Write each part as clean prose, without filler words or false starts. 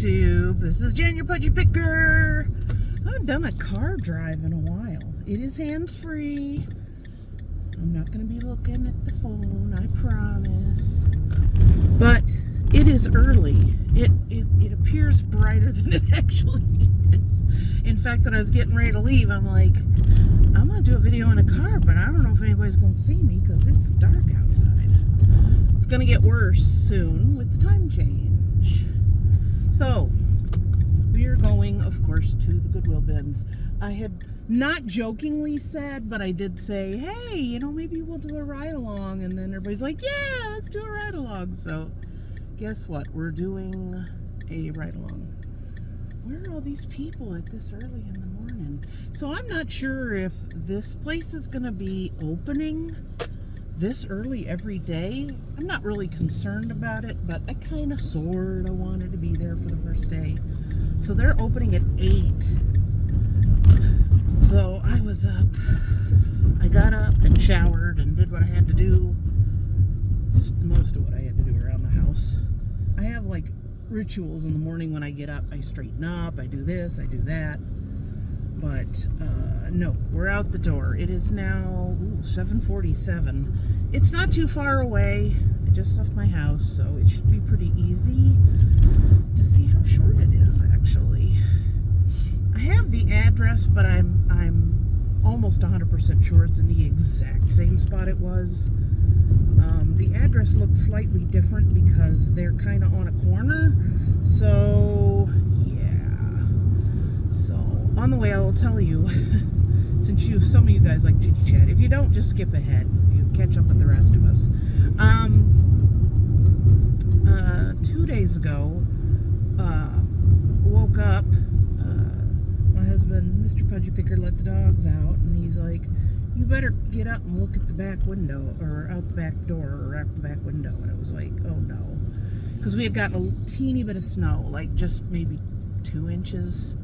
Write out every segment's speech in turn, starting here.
YouTube. This is Jen, your Pudgy Picker. I haven't done a car drive in a while. It is hands-free. I'm not going to be looking at the phone, I promise. But it is early. It appears brighter than it actually is. In fact, when I was getting ready to leave, I'm like, I'm going to do a video in a car, but I don't know if anybody's going to see me because it's dark outside. It's going to get worse soon with the time change. So, we are going, of course, to the Goodwill bins. I had not jokingly said, but I did say, hey, you know, maybe we'll do a ride-along. And then everybody's like, yeah, let's do a ride-along. So, guess what? We're doing a ride-along. Where are all these people at this early in the morning? So, I'm not sure if this place is going to be opening this early every day. I'm not really concerned about it, but I kind of sort of wanted to be there for the first day. So they're opening at 8. So I was up. I got up and showered and did what I had to do. Most of what I had to do around the house. I have like rituals in the morning when I get up. I straighten up, I do this, I do that. But no, we're out the door. It is now 7:47. It's not too far away. I just left my house, so it should be pretty easy to see how short it is, actually. I have the address, but I'm almost 100% sure it's in the exact same spot it was. The address looks slightly different because they're kind of on a corner. So, yeah. So, on the way, I will tell you, since some of you guys like chitty chat, if you don't, just skip ahead. You catch up with the rest of us. 2 days ago, woke up, my husband, Mr. Pudgy Picker, let the dogs out, and he's like, you better get up and look at the back window, or out the back door, or out the back window. And I was like, oh no. Because we had gotten a teeny bit of snow, like just maybe 2 inches.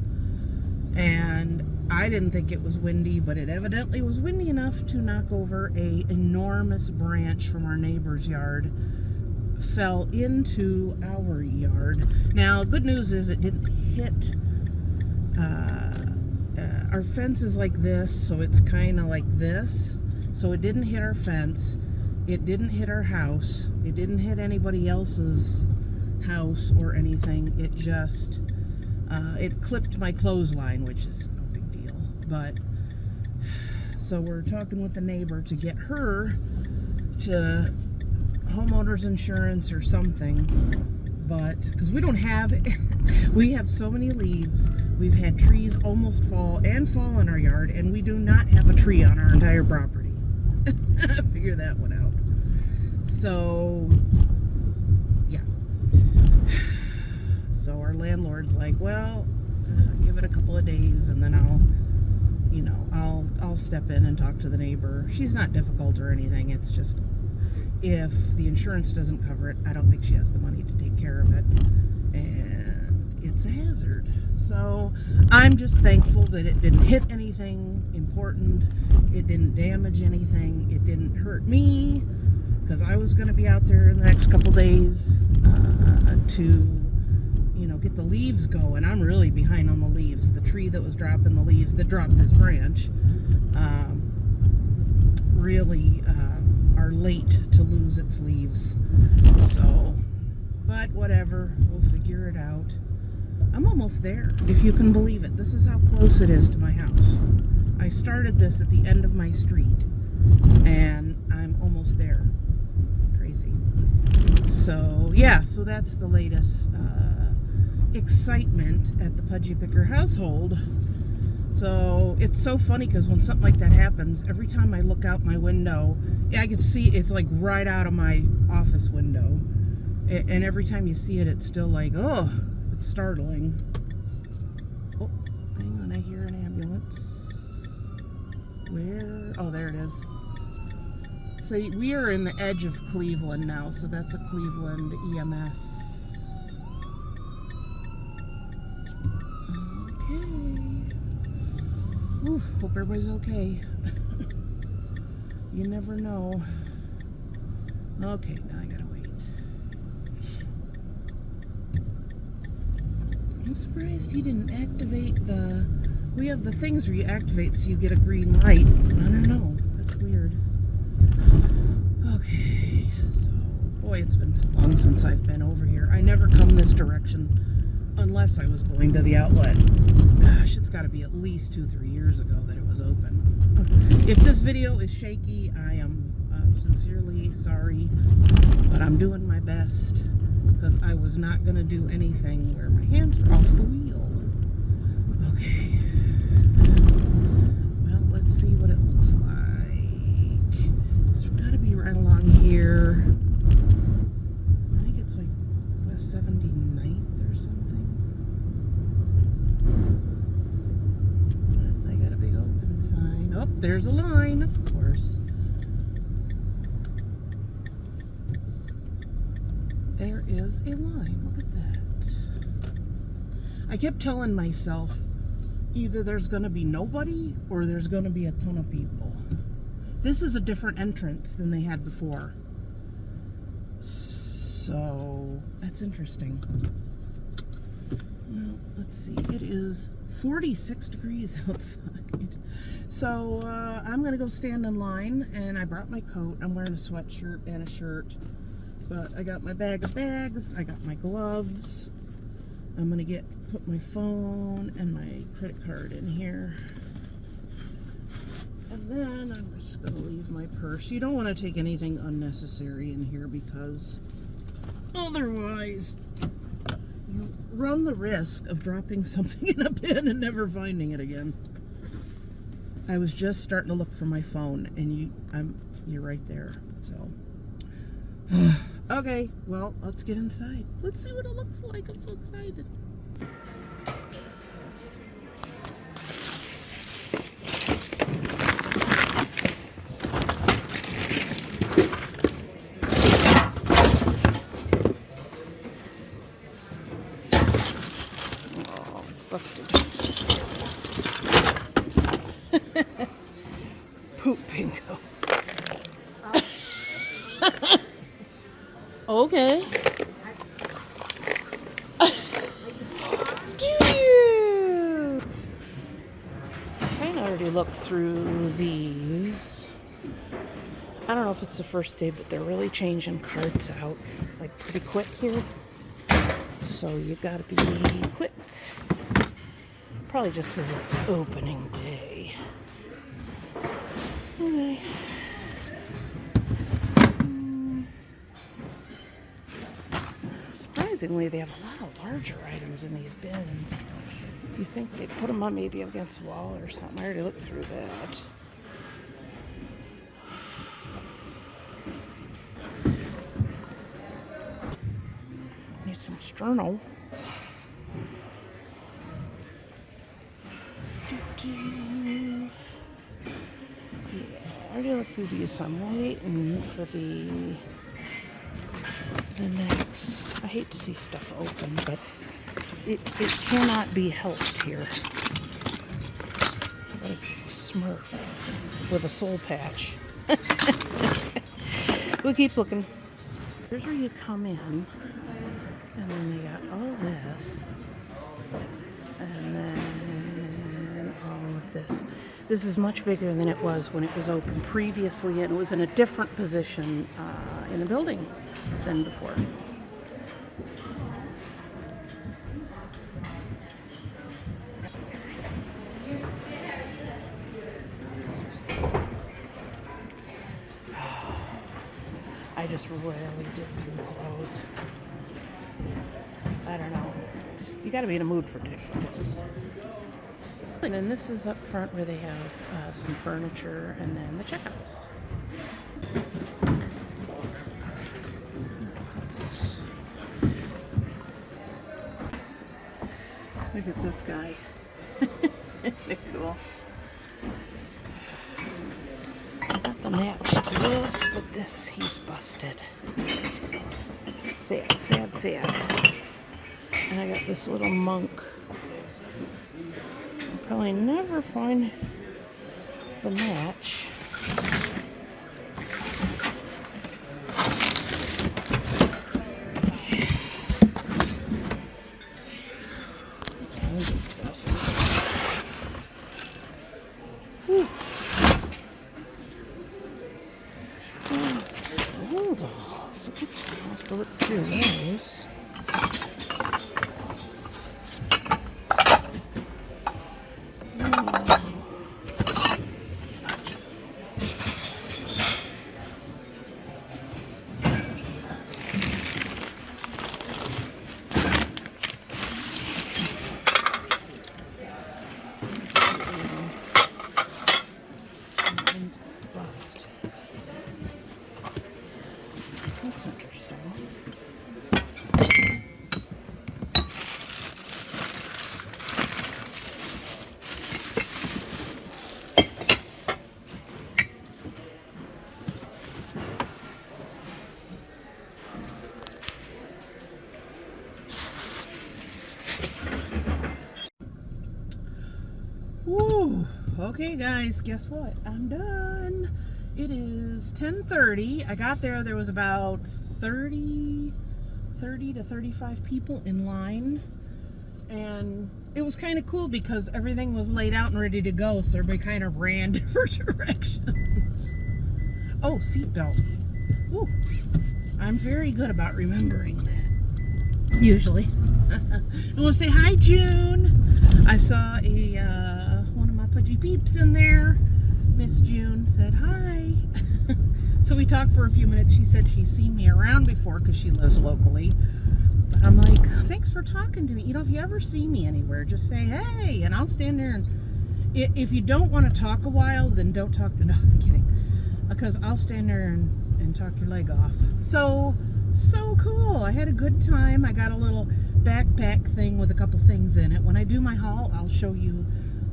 And I didn't think it was windy, but it evidently was windy enough to knock over an enormous branch from our neighbor's yard. Fell into our yard. Now, good news is it didn't hit. Our fence is like this, so it's kind of like this. So it didn't hit our fence. It didn't hit our house. It didn't hit anybody else's house or anything. It just, it clipped my clothesline, which is no big deal. But, so we're talking with the neighbor to get her to homeowners insurance or something. But, because we don't have, we have so many leaves. We've had trees almost fall in our yard, and we do not have a tree on our entire property. Figure that one out. So, yeah. So our landlord's like, well, give it a couple of days, and then I'll step in and talk to the neighbor. She's not difficult or anything. It's just, if the insurance doesn't cover it, I don't think she has the money to take care of it. And it's a hazard. So I'm just thankful that it didn't hit anything important. It didn't damage anything. It didn't hurt me, because I was going to be out there in the next couple days to, get the leaves going. I'm really behind on the leaves. The tree that was dropping the leaves, that dropped this branch, really are late to lose its leaves. So, but whatever, we'll figure it out. I'm almost there, if you can believe it. This is how close it is to my house. I started this at the end of my street, and I'm almost there. Crazy. So, yeah, so that's the latest excitement at the Pudgy Picker household. So it's so funny because when something like that happens, every time I look out my window, I can see it's like right out of my office window. And every time you see it, it's still like, oh, it's startling. Oh, hang on, I hear an ambulance. Where? Oh, there it is. So we are in the edge of Cleveland now, so that's a Cleveland EMS. Oof, hope everybody's okay. You never know. Okay, now I gotta wait. I'm surprised he didn't activate the... We have the things where you activate so you get a green light. I don't know. That's weird. Okay, so... Boy, it's been so long since I've been over here. I never come this direction unless I was going to the outlet. Gosh, it's got to be at least 2-3 years ago that it was open. If this video is shaky, I am sincerely sorry, but I'm doing my best because I was not going to do anything where my hands are off the wheel. Okay. Well, let's see what it looks like. It's got to be right along here. I think it's like West 79th or something. But they got a big open sign. Oh, there's a line, of course. There is a line. Look at that. I kept telling myself either there's going to be nobody or there's going to be a ton of people. This is a different entrance than they had before. So, that's interesting. Well, let's see. It is 46 degrees outside. So, I'm going to go stand in line, and I brought my coat. I'm wearing a sweatshirt and a shirt. But I got my bag of bags, I got my gloves. I'm gonna put my phone and my credit card in here. And then I'm just gonna leave my purse. You don't wanna take anything unnecessary in here because otherwise you run the risk of dropping something in a bin and never finding it again. I was just starting to look for my phone and you're right there, so. Okay, well, let's get inside. Let's see what it looks like. I'm so excited. Oh, it's busted. Poop bingo. Okay. Do you? I kind of already looked through these. I don't know if it's the first day, but they're really changing carts out like pretty quick here. So you gotta be quick. Probably just because it's opening day. Okay. Surprisingly, they have a lot of larger items in these bins. You think they'd put them on maybe against the wall or something. I already looked through that. Need some sterno. Yeah, I already looked through these, so I'm waiting for the next. I hate to see stuff open, but it cannot be helped here. What a Smurf with a soul patch. We'll keep looking. Here's where you come in, and then they got all this, and then all of this. This is much bigger than it was when it was open previously, and it was in a different position in the building than before. I just rarely dip through clothes. I don't know. Just, you gotta be in a mood for digging through clothes. And then this is up front where they have some furniture and then the checkouts. Look at this guy. Cool. I got the match to this, but this, he's busted. Sad, sad, sad. And I got this little monk. I'll probably never find the match. kinds of stuff. Whew. Hold on. So I'll have to look through those. Busted. That's interesting. Woo! Okay, guys, guess what? I'm done. It is 10:30. I got there. There was about 30 to 35 people in line. And it was kind of cool because everything was laid out and ready to go. So everybody kind of ran different directions. Oh, seatbelt. Ooh, I'm very good about remembering that. Usually. I want to say hi, June. I saw one of my pudgy peeps in there. Miss June said hi. So we talked for a few minutes. She said she's seen me around before because she lives locally. But I'm like, thanks for talking to me. You know, if you ever see me anywhere, just say hey, and I'll stand there. And if you don't want to talk a while, then don't talk to. No, I'm kidding. Because I'll stand there and talk your leg off. So cool. I had a good time. I got a little backpack thing with a couple things in it. When I do my haul, I'll show you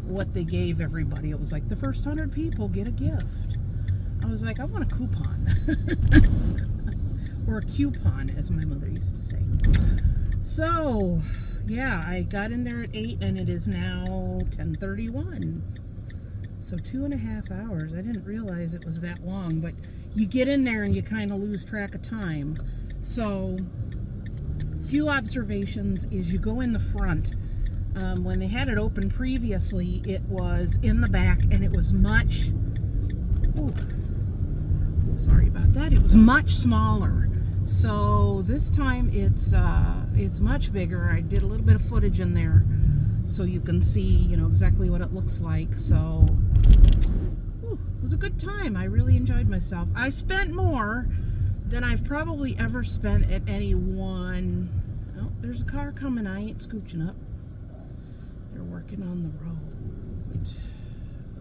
what they gave everybody. It was like the first 100 people get a gift. I was like, I want a coupon. Or a coupon, as my mother used to say. So, yeah, I got in there at 8 and it is now 10:31. So 2.5 hours. I didn't realize it was that long, but you get in there and you kind of lose track of time. So, few observations is you go in the front. When they had it open previously, it was in the back and it was much, sorry about that, it was much smaller. So this time it's much bigger. I did a little bit of footage in there so you can see, you know, exactly what it looks like. So it was a good time. I really enjoyed myself. I spent more than I've probably ever spent at any one. Oh, there's a car coming. I ain't scooching up. They're working on the road.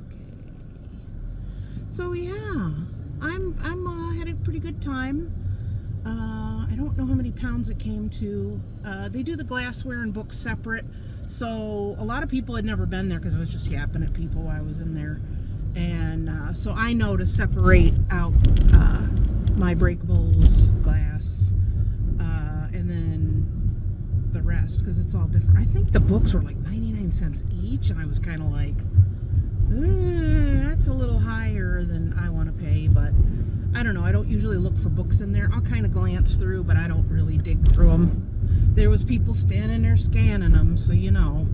Okay. So yeah, I'm had a pretty good time. I don't know how many pounds it came to. They do the glassware and books separate, so a lot of people had never been there because I was just yapping at people while I was in there, and so I know to separate out my breakables glass, and then the rest because it's all different. I think the books were like 99 cents each, and I was kind of like, that's a little higher than I want to pay, but I don't know. I don't usually look for books in there. I'll kind of glance through, but I don't really dig through them. There was people standing there scanning them, so you know.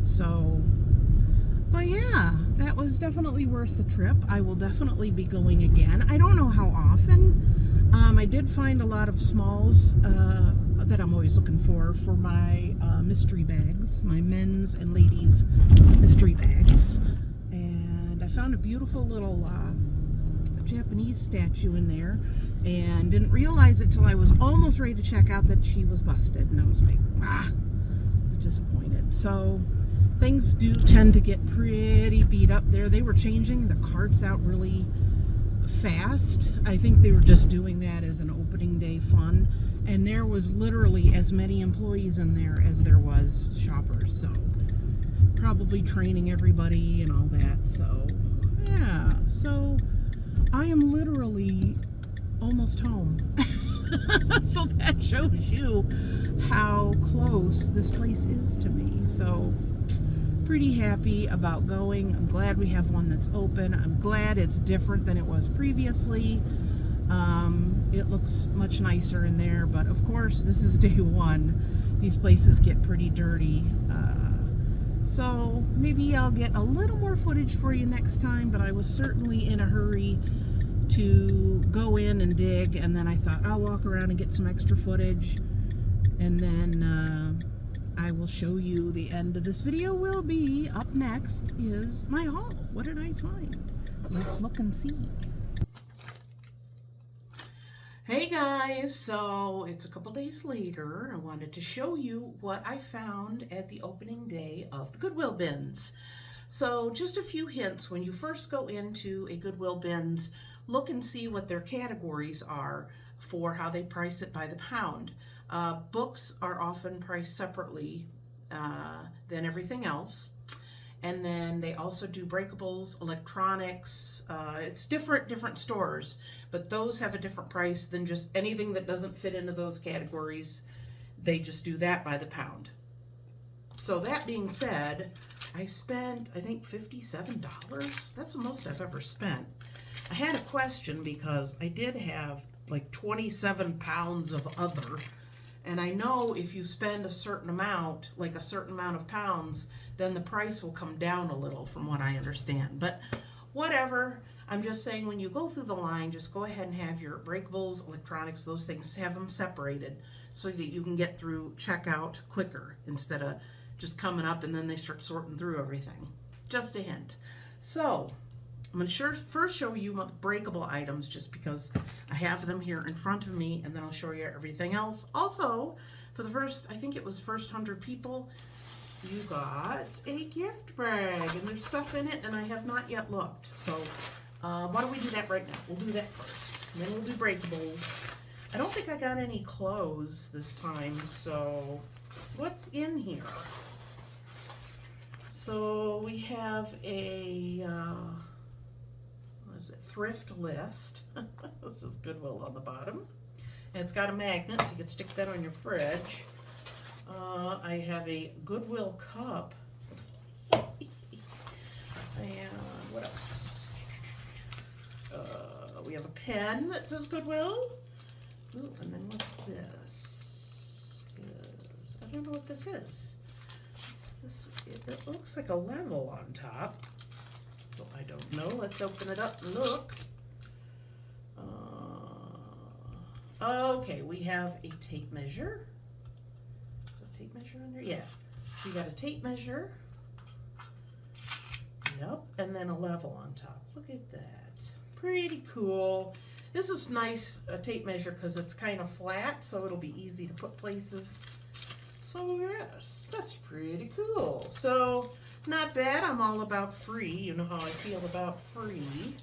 So, but yeah, that was definitely worth the trip. I will definitely be going again. I don't know how often. I did find a lot of smalls that I'm always looking for my mystery bags, my men's and ladies mystery bags. And I found a beautiful little Japanese statue in there and didn't realize it till I was almost ready to check out that she was busted, and I was like, I was disappointed. So things do tend to get pretty beat up there. They were changing the carts out really fast. I think they were just doing that as an opening day fun, and there was literally as many employees in there as there was shoppers, so probably training everybody and all that. So yeah, so I am literally almost home. So that shows you how close this place is to me. So pretty happy about going. I'm glad we have one that's open. I'm glad it's different than it was previously. It looks much nicer in there, but of course this is day one. These places get pretty dirty So maybe I'll get a little more footage for you next time, but I was certainly in a hurry to go in and dig, and then I thought I'll walk around and get some extra footage, and then I will show you. The end of this video will be, up next is my haul. What did I find? Let's look and see. Hey guys, so it's a couple days later. I wanted to show you what I found at the opening day of the Goodwill bins. So just a few hints: when you first go into a Goodwill bins, look and see what their categories are for how they price it by the pound. Books are often priced separately than everything else. And then they also do breakables, electronics. It's different stores, but those have a different price than just anything that doesn't fit into those categories. They just do that by the pound. So that being said, I spent, I think, $57. That's the most I've ever spent. I had a question because I did have like 27 pounds of other. And I know if you spend a certain amount, like a certain amount of pounds, then the price will come down a little from what I understand. But whatever, I'm just saying when you go through the line, just go ahead and have your breakables, electronics, those things, have them separated so that you can get through checkout quicker instead of just coming up and then they start sorting through everything. Just a hint. So I'm going to first show you breakable items just because I have them here in front of me, and then I'll show you everything else. Also, for the first, I think it was first 100 people, you got a gift bag, and there's stuff in it, and I have not yet looked. So why don't we do that right now? We'll do that first, and then we'll do breakables. I don't think I got any clothes this time, so what's in here? So we have a... thrift list. This is Goodwill on the bottom. And it's got a magnet, so you can stick that on your fridge. I have a Goodwill cup. And what else? We have a pen that says Goodwill. Ooh, and then what's this? I don't know what this is. What's this? It looks like a level on top. So I don't know. Let's open it up and look. Okay, we have a tape measure. Is a tape measure in there? Yeah. So you got a tape measure. Yep. And then a level on top. Look at that. Pretty cool. This is nice, a tape measure, because it's kind of flat, so it'll be easy to put places. So yes, that's pretty cool. So not bad. I'm all about free. You know how I feel about free.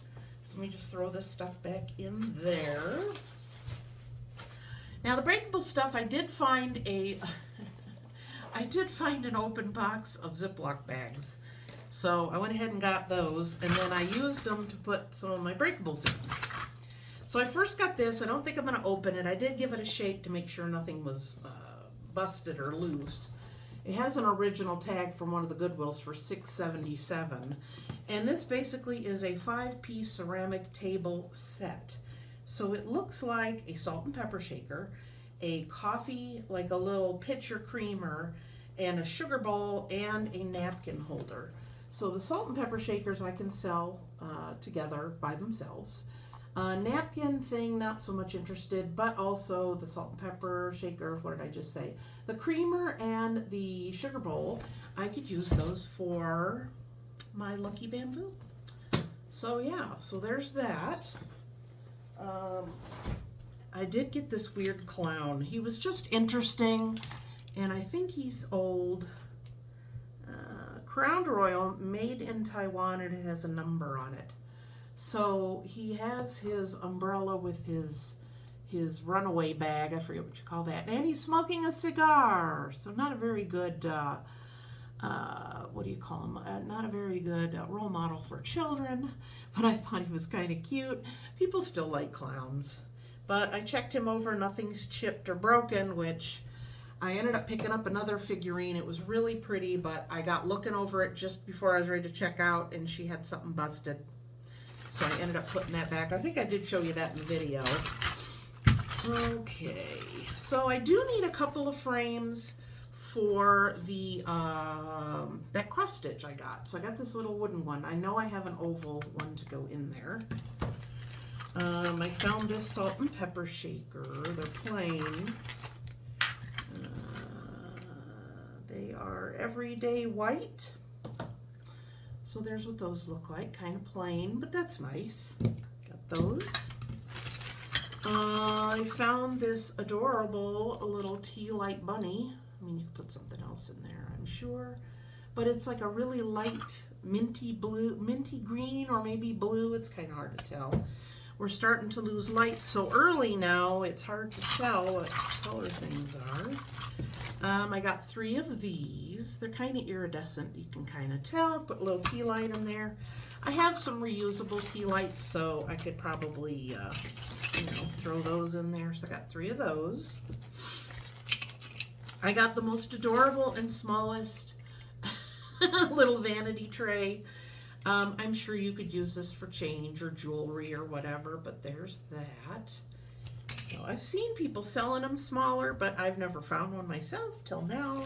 So let me just throw this stuff back in there. Now the breakable stuff, I did find an open box of Ziploc bags. So I went ahead and got those, and then I used them to put some of my breakables in. So I first got this. I don't think I'm going to open it. I did give it a shake to make sure nothing was busted or loose. It has an original tag from one of the Goodwills for $6.77, and this basically is a 5-piece ceramic table set. So it looks like a salt and pepper shaker, a coffee, like a little pitcher creamer, and a sugar bowl, and a napkin holder. So the salt and pepper shakers I can sell together by themselves. Napkin thing, not so much interested, but also the salt and pepper shaker, what did I just say? The creamer and the sugar bowl, I could use those for my Lucky Bamboo. So yeah, so there's that. I did get this weird clown. He was just interesting, and I think he's old. Crowned Royal, made in Taiwan, and it has a number on it. So he has his umbrella with his runaway bag, I forget what you call that, and he's smoking a cigar. So not a very good, what do you call him? Not a very good role model for children, but I thought he was kind of cute. People still like clowns. But I checked him over, nothing's chipped or broken, which I ended up picking up another figurine. It was really pretty, but I got looking over it just before I was ready to check out, and she had something busted. So I ended up putting that back. I think I did show you that in the video. Okay, so I do need a couple of frames for the that cross stitch I got. So I got this little wooden one. I know I have an oval one to go in there. I found this salt and pepper shaker. They're plain. They are everyday white. So there's what those look like, kind of plain, but that's nice. Got those. I found this adorable little tea light bunny. I mean, you could put something else in there, I'm sure. But it's like a really light minty blue, minty green, or maybe blue. It's kind of hard to tell. We're starting to lose light so early now, it's hard to tell what color things are. I got 3 of these. They're kind of iridescent, you can kind of tell. Put a little tea light in there. I have some reusable tea lights, so I could probably, you know, throw those in there. So I got 3 of those. I got the most adorable and smallest little vanity tray. I'm sure you could use this for change or jewelry or whatever, but there's that. So I've seen people selling them smaller, but I've never found one myself till now.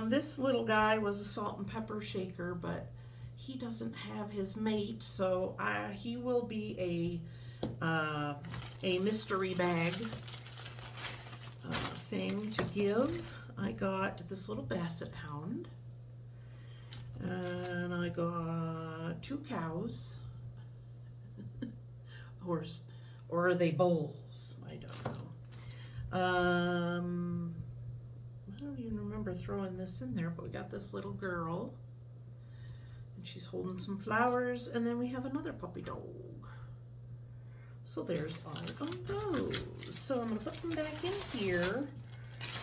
This little guy was a salt and pepper shaker, but he doesn't have his mate, so he will be a mystery bag thing to give. I got this little basset hound, and I got 2 cows. Or are they bulls? I don't know. I don't even remember throwing this in there, but we got this little girl, and she's holding some flowers, and then we have another puppy dog. So there's all of those. So I'm gonna put them back in here,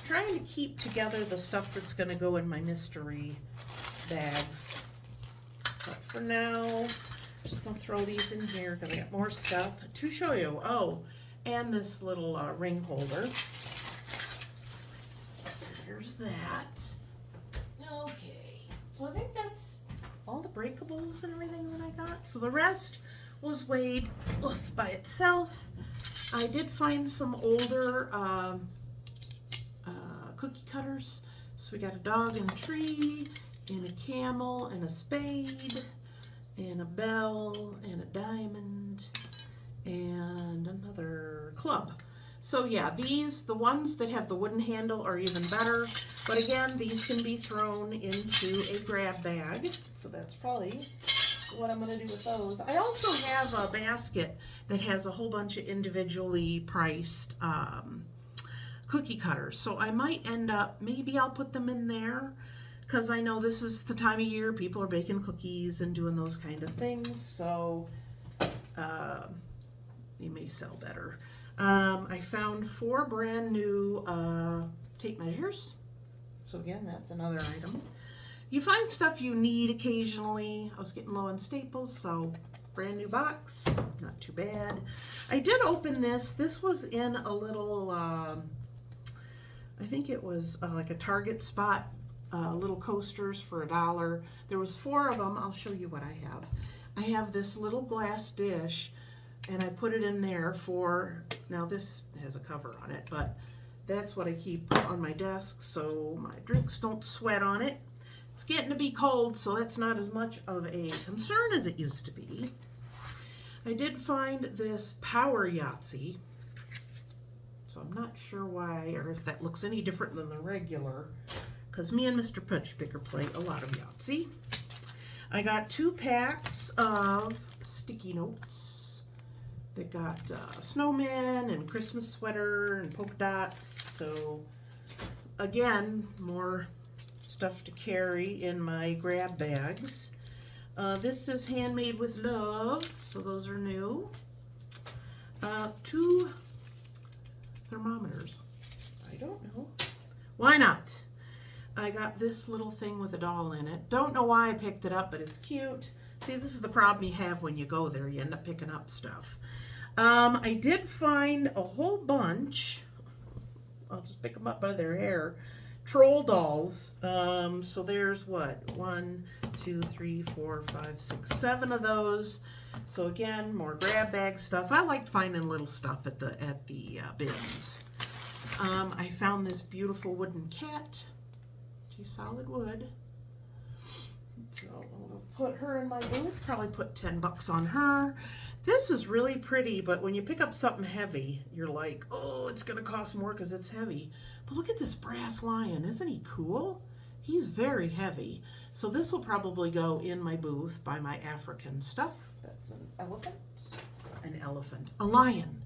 trying to keep together the stuff that's gonna go in my mystery bags. But for now, I'm just gonna throw these in here because I got more stuff to show you. Oh, and this little ring holder. So there's that. Okay, so I think that's all the breakables and everything that I got. So the rest was weighed by itself. I did find some older cookie cutters. So we got a dog and a tree, and a camel, and a spade, and a bell, and a diamond, and another club. So yeah, these, the ones that have the wooden handle are even better. But again, these can be thrown into a grab bag. So that's probably what I'm gonna do with those. I also have a basket that has a whole bunch of individually priced cookie cutters. So I might end up, maybe I'll put them in there, because I know this is the time of year people are baking cookies and doing those kind of things, so they may sell better. I found 4 brand new tape measures. So again, that's another item. You find stuff you need occasionally. I was getting low on staples, so brand new box, not too bad. I did open this. This was in a little, I think it was like a Target spot, little coasters for $1. There was 4 of them. I'll show you what I have. I have this little glass dish, and I put it in there for, now this has a cover on it, but that's what I keep on my desk so my drinks don't sweat on it. It's getting to be cold, so that's not as much of a concern as it used to be. I did find this Power Yahtzee, so I'm not sure why, or if that looks any different than the regular, because me and Mr. Pudgy Picker play a lot of Yahtzee. I got 2 packs of sticky notes. They got snowmen and Christmas sweater and polka dots. So again, more stuff to carry in my grab bags. This is Handmade with Love, so those are new. 2 thermometers. I don't know. Why not? I got this little thing with a doll in it. Don't know why I picked it up, but it's cute. See, this is the problem you have when you go there. You end up picking up stuff. I did find a whole bunch. I'll just pick them up by their hair. Troll dolls. So there's what? 1, 2, 3, 4, 5, 6, 7 of those. So again, more grab bag stuff. I liked finding little stuff at the bins. I found this beautiful wooden cat. She's solid wood. So I'll put her in my booth, probably put 10 bucks on her. This is really pretty, but when you pick up something heavy, you're like, oh, it's gonna cost more because it's heavy. But look at this brass lion, isn't he cool? He's very heavy. So this will probably go in my booth by my African stuff. That's an elephant, a lion.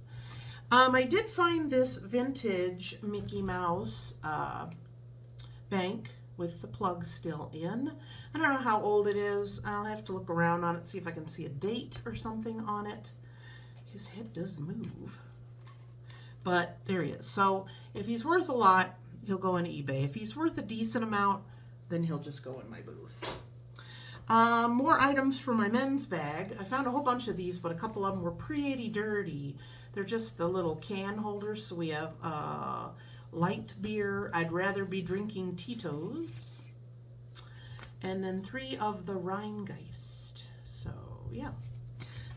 I did find this vintage Mickey Mouse bank with the plug still in. I don't know how old it is. I'll have to look around on it, see if I can see a date or something on it. His head does move. But there he is. So if he's worth a lot, he'll go on eBay. If he's worth a decent amount, then he'll just go in my booth. More items for my men's bag. I found a whole bunch of these, but a couple of them were pretty dirty. They're just the little can holders. So we have light beer. I'd rather be drinking Tito's. And then 3 of the Rheingeist. So, yeah.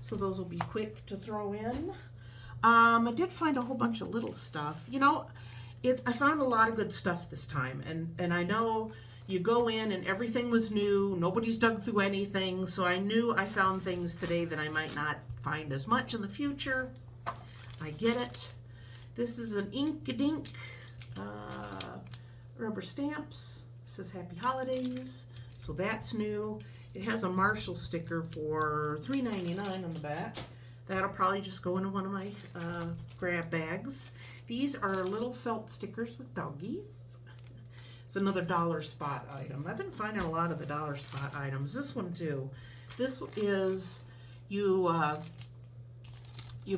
So those will be quick to throw in. I did find a whole bunch of little stuff. You know, I found a lot of good stuff this time. And I know you go in and everything was new. Nobody's dug through anything. So I knew I found things today that I might not find as much in the future. I get it. This is an Ink-a-Dink rubber stamps. It says Happy Holidays. So that's new. It has a Marshall sticker for $3.99 on the back. That'll probably just go into one of my grab bags. These are little felt stickers with doggies. It's another dollar spot item. I've been finding a lot of the dollar spot items. This one too. This is you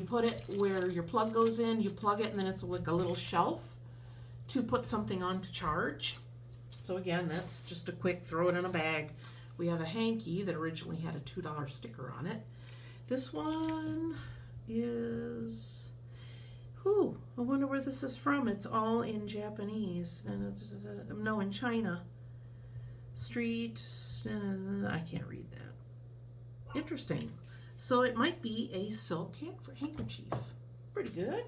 put it where your plug goes in, you plug it, and then it's like a little shelf to put something on to charge. So again, that's just a quick throw it in a bag. We have a hanky that originally had a $2 sticker on it. This one is, I wonder where this is from. It's all in Japanese, and it's, no, in China. Street, I can't read that. Interesting. So it might be a silk handkerchief. Pretty good.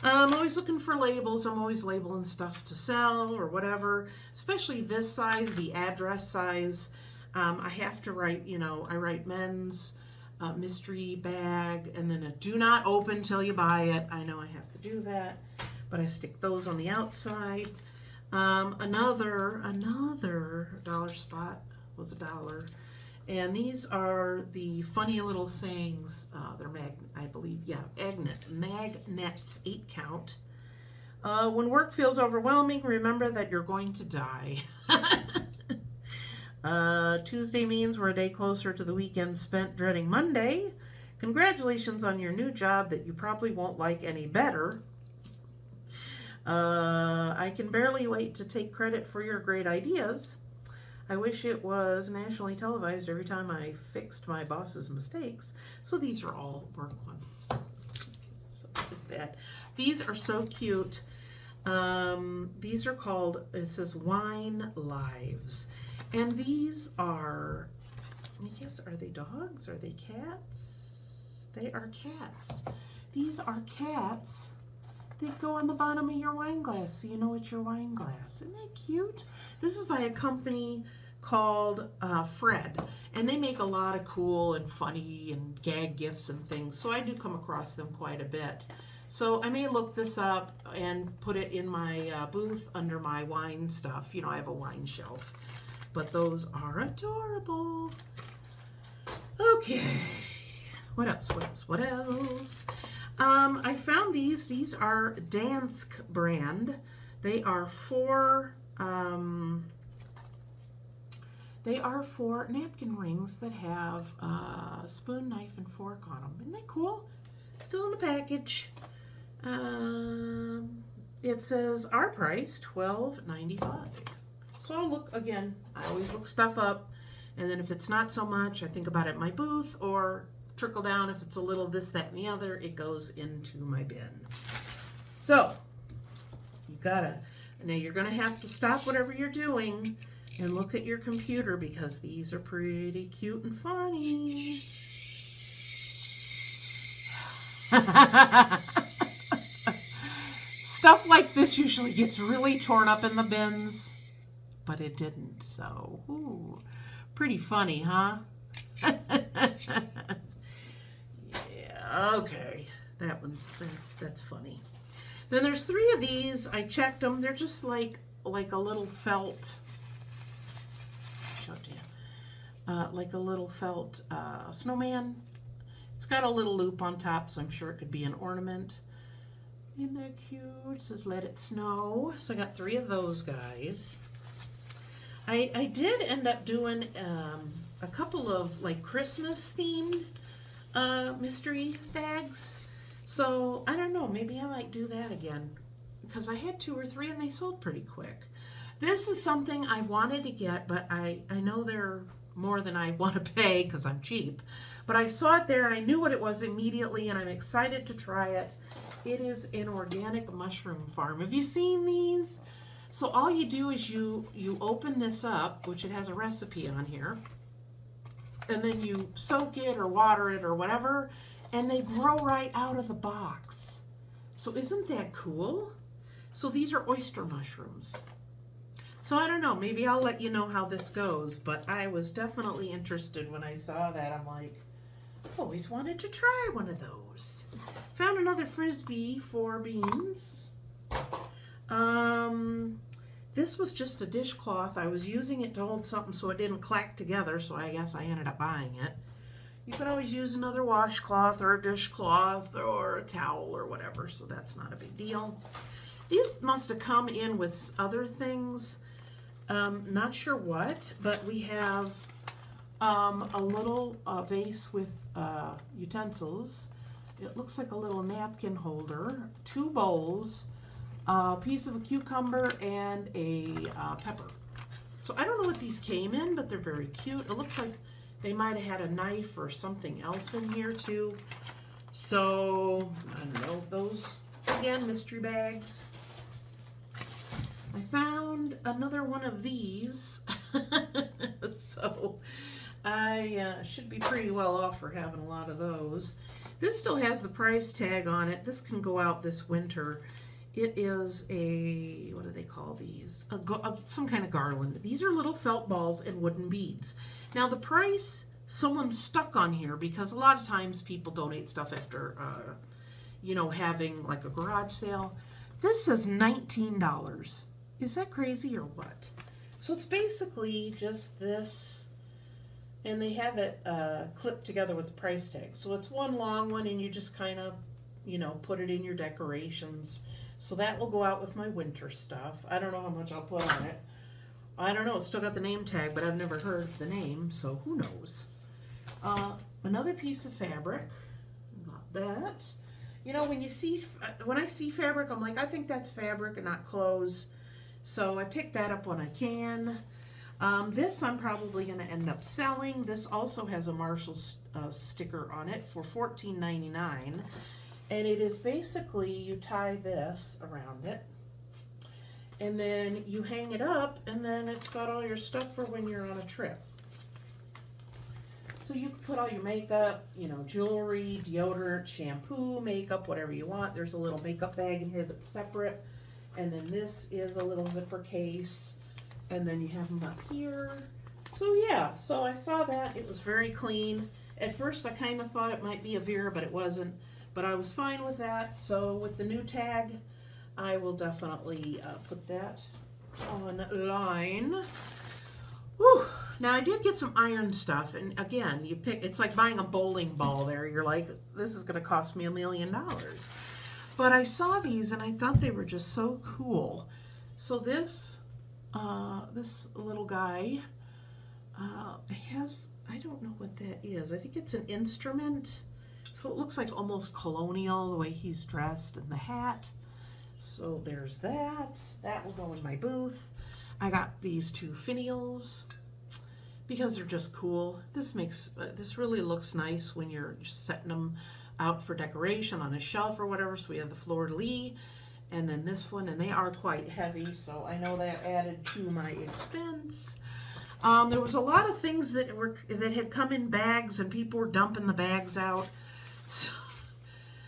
I'm always looking for labels. I'm always labeling stuff to sell or whatever, especially this size, the address size. I have to write, I write men's mystery bag and then a do not open till you buy it. I know I have to do that, but I stick those on the outside. Another dollar spot was $1. And these are the funny little sayings. They're magnets, 8 count. When work feels overwhelming, remember that you're going to die. Tuesday means we're a day closer to the weekend spent dreading Monday. Congratulations on your new job that you probably won't like any better. I can barely wait to take credit for your great ideas. I wish it was nationally televised every time I fixed my boss's mistakes. So these are all work ones. So there's that. These are so cute. These are called, it says Wine Lives. And these are, I guess, are they dogs? Are they cats? They are cats. These are cats. They go on the bottom of your wine glass so you know it's your wine glass. Isn't that cute? This is by a company called Fred, and they make a lot of cool and funny and gag gifts and things, so I do come across them quite a bit. So I may look this up and put it in my booth under my wine stuff. I have a wine shelf, but those are adorable. Okay, what else? I found these. These are Dansk brand. They are for napkin rings that have spoon, knife, and fork on them. Isn't that cool? Still in the package. It says our price, $12.95. So I'll look again. I always look stuff up, and then if it's not so much, I think about it in my booth, or trickle down. If it's a little this, that, and the other, it goes into my bin. So now you're gonna have to stop whatever you're doing and look at your computer, because these are pretty cute and funny. like this usually gets really torn up in the bins, but it didn't. So, ooh, pretty funny, huh? Yeah, okay. That's funny. Then there's 3 of these. I checked them. They're just like a little felt. Show it to you. Like a little felt snowman. It's got a little loop on top, so I'm sure it could be an ornament. Isn't that cute? It says "Let It Snow." So I got 3 of those guys. I did end up doing a couple of like Christmas themed mystery bags. So I don't know, maybe I might do that again, because I had 2 or 3 and they sold pretty quick. This is something I've wanted to get, but I know they're more than I want to pay because I'm cheap. But I saw it there, I knew what it was immediately, and I'm excited to try it. It is an organic mushroom farm. Have you seen these? So all you do is you open this up, which it has a recipe on here, and then you soak it or water it or whatever, and they grow right out of the box. So isn't that cool? So these are oyster mushrooms. So I don't know, maybe I'll let you know how this goes, but I was definitely interested when I saw that. I'm like, I've always wanted to try one of those. Found another Frisbee for beans. This was just a dishcloth. I was using it to hold something so it didn't clack together, so I guess I ended up buying it. You can always use another washcloth or a dishcloth or a towel or whatever, so that's not a big deal. These must have come in with other things. Not sure what, but we have a little vase with utensils. It looks like a little napkin holder, 2 bowls, a piece of a cucumber, and a pepper. So I don't know what these came in, but they're very cute. It looks like they might have had a knife or something else in here too. So I don't know, those, again, mystery bags. I found another one of these. So I should be pretty well off for having a lot of those. This still has the price tag on it. This can go out this winter. It is a, what do they call these? Some kind of garland. These are little felt balls and wooden beads. Now the price, someone stuck on here, because a lot of times people donate stuff after, you know, having like a garage sale. This says $19. Is that crazy or what? So it's basically just this, and they have it clipped together with the price tag. So it's one long one, and you just kind of, you know, put it in your decorations. So that will go out with my winter stuff. I don't know how much I'll put on it. I don't know. It's still got the name tag, but I've never heard the name, so who knows. Another piece of fabric. Got that. You know, when I see fabric, I'm like, I think that's fabric and not clothes. So I pick that up when I can. This I'm probably going to end up selling. This also has a Marshalls sticker on it for $14.99. And it is basically, you tie this around it, and then you hang it up, and then it's got all your stuff for when you're on a trip. So you can put all your makeup, you know, jewelry, deodorant, shampoo, makeup, whatever you want. There's a little makeup bag in here that's separate. And then this is a little zipper case. And then you have them up here. So yeah, so I saw that. It was very clean. At first I kind of thought it might be a Vera, but it wasn't. But I was fine with that. So with the new tag, I will definitely put that online. Whew. Now I did get some iron stuff, and again, you pick. It's like buying a bowling ball. There, you're like, this is going to cost me $1 million. But I saw these, and I thought they were just so cool. So this little guy has, I don't know what that is. I think it's an instrument. So it looks like almost colonial, the way he's dressed and the hat. So there's that. That will go in my booth. I got these 2 finials because they're just cool. This really looks nice when you're just setting them out for decoration on a shelf or whatever. So we have the fleur-de-lis, and then this one, and they are quite heavy, so I know that added to my expense. There was a lot of things that had come in bags, and people were dumping the bags out.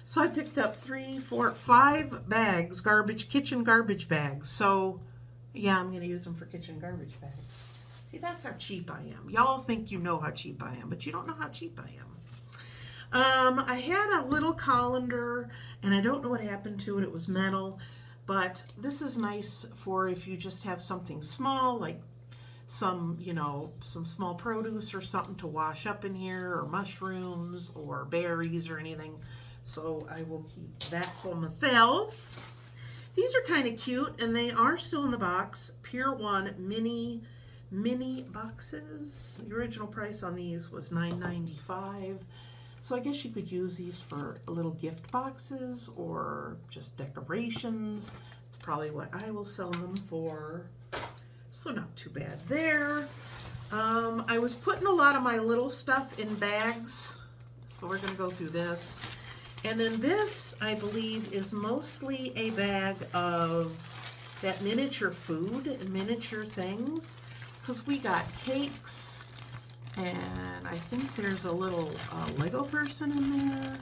So I picked up 3, 4, 5 bags, kitchen garbage bags. So yeah, I'm going to use them for kitchen garbage bags. See, that's how cheap I am. Y'all think you know how cheap I am, but you don't know how cheap I am. I had a little colander, and I don't know what happened to it. It was metal, but this is nice for if you just have something small, like some, some small produce or something to wash up in here, or mushrooms or berries or anything. So I will keep that for myself. These are kind of cute, and they are still in the box. Pier 1 mini boxes. The original price on these was $9.95. So I guess you could use these for little gift boxes or just decorations. It's probably what I will sell them for. So not too bad there. I was putting a lot of my little stuff in bags. So we're going to go through this. And then this, I believe, is mostly a bag of that miniature food and miniature things. Because we got cakes, and I think there's a little Lego person in there,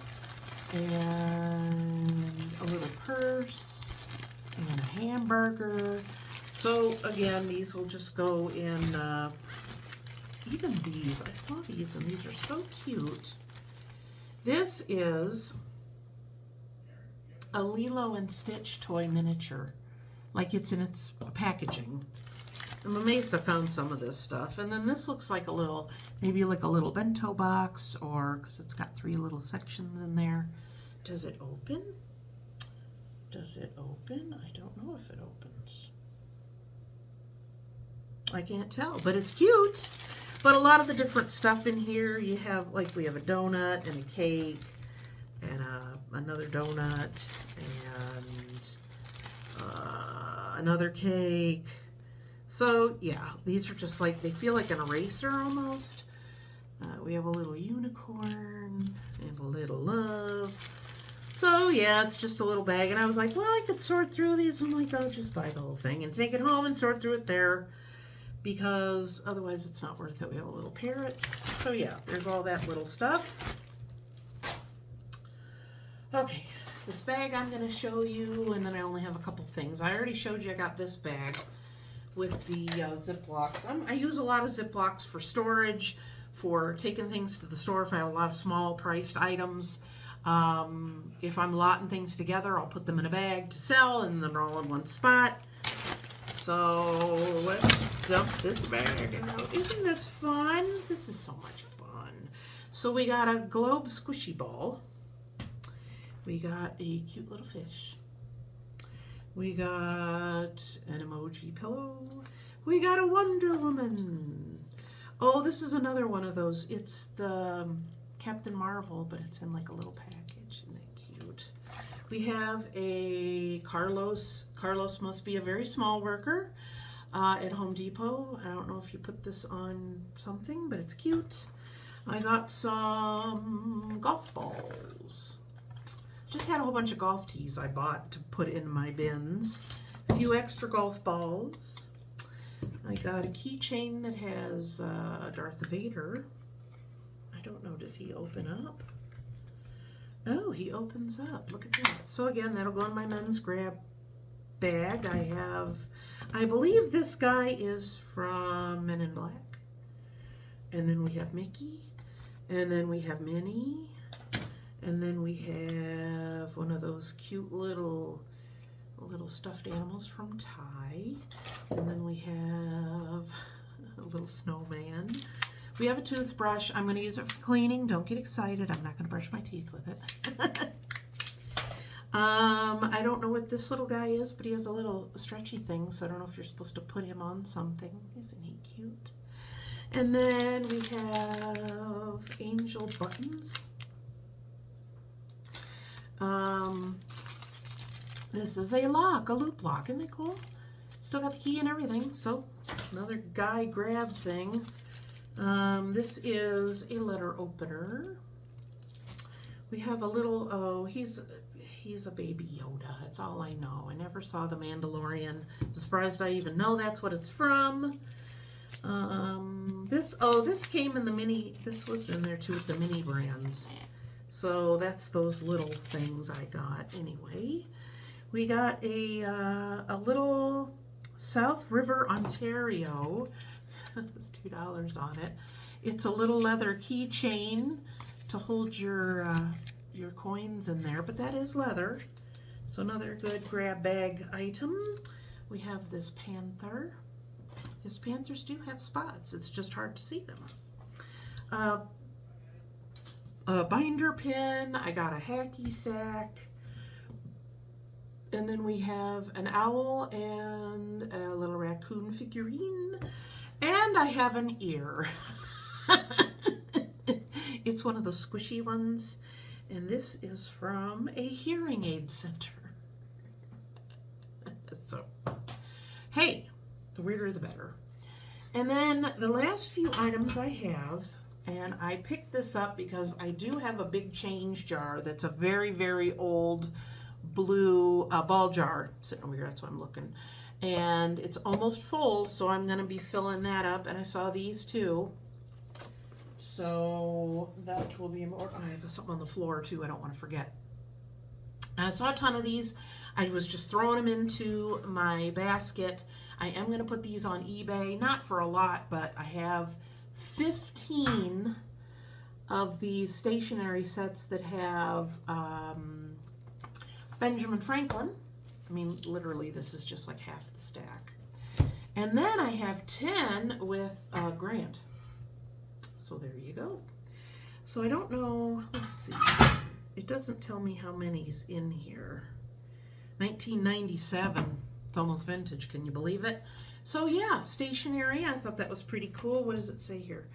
and a little purse, and a hamburger. So again, these will just go in, even these, I saw these, and these are so cute. This is a Lilo and Stitch toy miniature, like it's in its packaging. I'm amazed I found some of this stuff. And then this looks like a little, maybe like a little bento box, or because it's got 3 little sections in there. Does it open? Does it open? I don't know if it opens. I can't tell, but it's cute. But a lot of the different stuff in here, you have, like, we have a donut and a cake and another donut and another cake. So yeah, these are just like, they feel like an eraser almost. We have a little unicorn and a little love. So yeah, it's just a little bag. And I was like, well, I could sort through these. I'm like, I'll just buy the whole thing and take it home and sort through it there, because otherwise it's not worth it. We have a little parrot. So yeah, there's all that little stuff. Okay, this bag I'm going to show you, and then I only have a couple things. I already showed you I got this bag with the Ziplocs. I use a lot of Ziplocs for storage, for taking things to the store if I have a lot of small priced items. If I'm lotting things together, I'll put them in a bag to sell, and then they're all in one spot. So let's dump this bag out. Isn't this fun? This is so much fun. So we got a globe squishy ball. We got a cute little fish. We got an emoji pillow. We got a Wonder Woman. Oh, this is another one of those. It's the Captain Marvel, but it's in like a little package. Isn't that cute? We have a Carlos. Carlos must be a very small worker at Home Depot. I don't know if you put this on something, but it's cute. I got some golf balls. Just had a whole bunch of golf tees I bought to put in my bins. A few extra golf balls. I got a keychain that has Darth Vader. I don't know, does he open up? Oh, he opens up. Look at that. So again, that'll go in my men's grab bag. I believe this guy is from Men in Black. And then we have Mickey. And then we have Minnie. And then we have one of those cute little stuffed animals from Ty. And then we have a little snowman. We have a toothbrush. I'm going to use it for cleaning. Don't get excited. I'm not going to brush my teeth with it. I don't know what this little guy is, but he has a little stretchy thing, so I don't know if you're supposed to put him on something. Isn't he cute? And then we have angel buttons. This is a lock, a loop lock. Isn't it cool? Still got the key and everything. So another guy grab thing. This is a letter opener. We have a little, oh, he's a baby Yoda. That's all I know. I never saw The Mandalorian. I'm surprised I even know that's what it's from. This came in the mini, this was in there too with the mini brands. So that's those little things I got anyway. We got a little South River, Ontario. It's $2 on it. It's a little leather keychain to hold your coins in there, but that is leather. So another good grab bag item. We have this panther. His panthers do have spots. It's just hard to see them. A binder pin. I got a hacky sack. And then we have an owl and a little raccoon figurine. And I have an ear. It's one of those squishy ones. And this is from a hearing aid center. So, hey, the weirder the better. And then the last few items I have, and I picked this up because I do have a big change jar that's a very, very old blue ball jar sitting over here. That's what I'm looking. And it's almost full, so I'm going to be filling that up. And I saw these too. So that will be more. I have something on the floor too. I don't want to forget. I saw a ton of these. I was just throwing them into my basket. I am going to put these on eBay, not for a lot, but I have 15 of these stationery sets that have Benjamin Franklin. I mean, literally, this is just like half the stack. And then I have 10 with Grant. So there you go. So I don't know, let's see. It doesn't tell me how many's in here. 1997. It's almost vintage, can you believe it? So yeah, stationery. I thought that was pretty cool. What does it say here?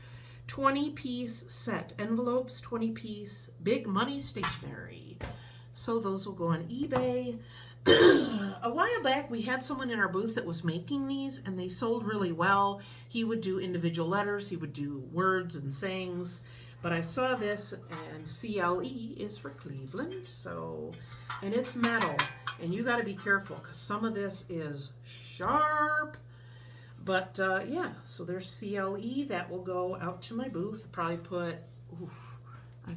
20-piece set. Envelopes, 20-piece, big money stationery. So those will go on eBay. A while back, we had someone in our booth that was making these, and they sold really well. He would do individual letters. He would do words and sayings. But I saw this, and CLE is for Cleveland. So, and it's metal. And you got to be careful, because some of this is sharp. But yeah, so there's CLE. That will go out to my booth. I'd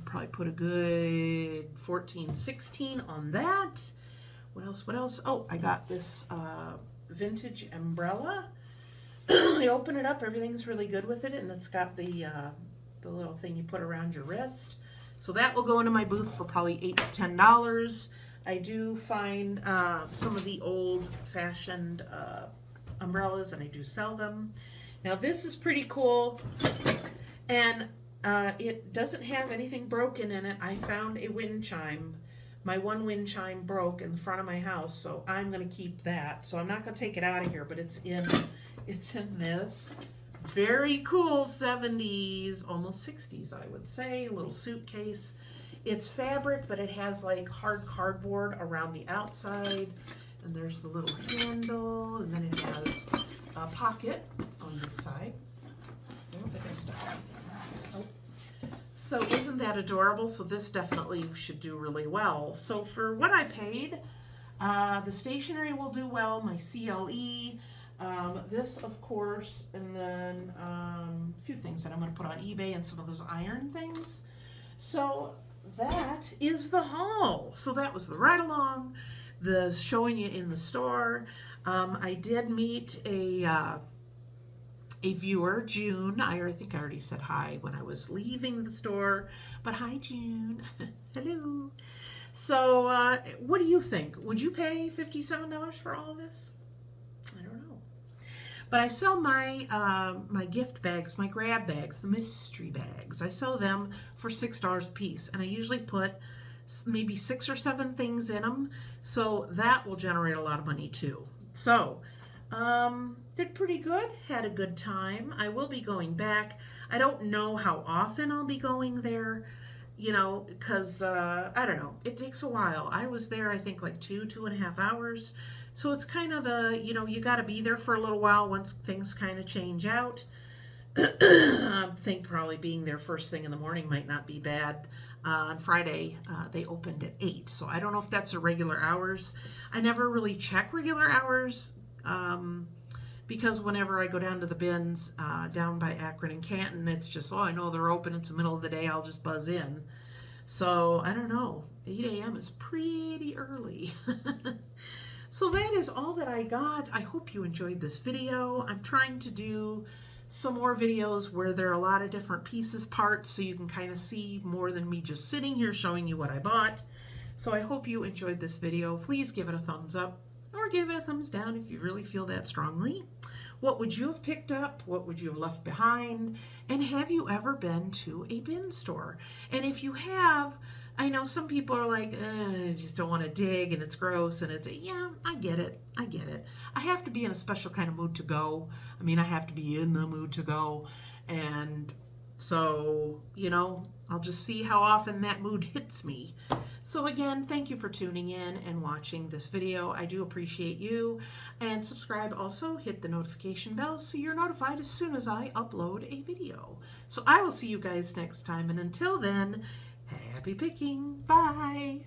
probably put a good 14, 16 on that. What else? What else? Oh, I got this vintage umbrella. You open it up, everything's really good with it, and it's got the little thing you put around your wrist. So that will go into my booth for probably $8 to $10. I do find some of the old-fashioned umbrellas, and I do sell them. Now this is pretty cool, and it doesn't have anything broken in it. I found a wind chime. My one wind chime broke in the front of my house, so I'm going to keep that. So I'm not going to take it out of here, but it's in this very cool 70s, almost 60s, I would say, little suitcase. It's fabric, but it has like hard cardboard around the outside, and there's the little handle, and then it has a pocket on this side. I don't think I stuck it in there. Oh. So isn't that adorable? So this definitely should do really well. So for what I paid, the stationery will do well, my CLE, this of course, and then a few things that I'm going to put on eBay and some of those iron things. So that is the haul. So that was the ride along, the showing you in the store. I did meet a viewer, June. I think I already said hi when I was leaving the store, but hi, June. Hello. So what do you think? Would you pay $57 for all of this? I don't know. But I sell my my gift bags, my grab bags, the mystery bags. I sell them for $6 a piece, and I usually put maybe 6 or 7 things in them, so that will generate a lot of money too. So did pretty good, had a good time. I will be going back. I don't know how often I'll be going there, you know, because I don't know, it takes a while. I was there, I think, like 2.5 hours. So it's kind of the, you know, you got to be there for a little while once things kind of change out. I think probably being there first thing in the morning might not be bad. On Friday, they opened at 8, so I don't know if that's the regular hours. I never really check regular hours because whenever I go down to the bins down by Akron and Canton, it's just, oh, I know they're open. It's the middle of the day. I'll just buzz in. So I don't know. 8 a.m. is pretty early. So that is all that I got. I hope you enjoyed this video. I'm trying to do some more videos where there are a lot of different pieces, parts, so you can kind of see more than me just sitting here showing you what I bought. So I hope you enjoyed this video. Please give it a thumbs up or give it a thumbs down if you really feel that strongly. What would you have picked up? What would you have left behind? And have you ever been to a bin store? And if you have, I know some people are like, I just don't want to dig and it's gross and it's, yeah, I get it. I get it. I have to be in a special kind of mood to go. I mean, I have to be in the mood to go. And so, I'll just see how often that mood hits me. So again, thank you for tuning in and watching this video. I do appreciate you. And subscribe also, hit the notification bell so you're notified as soon as I upload a video. So I will see you guys next time. And until then, happy picking. Bye.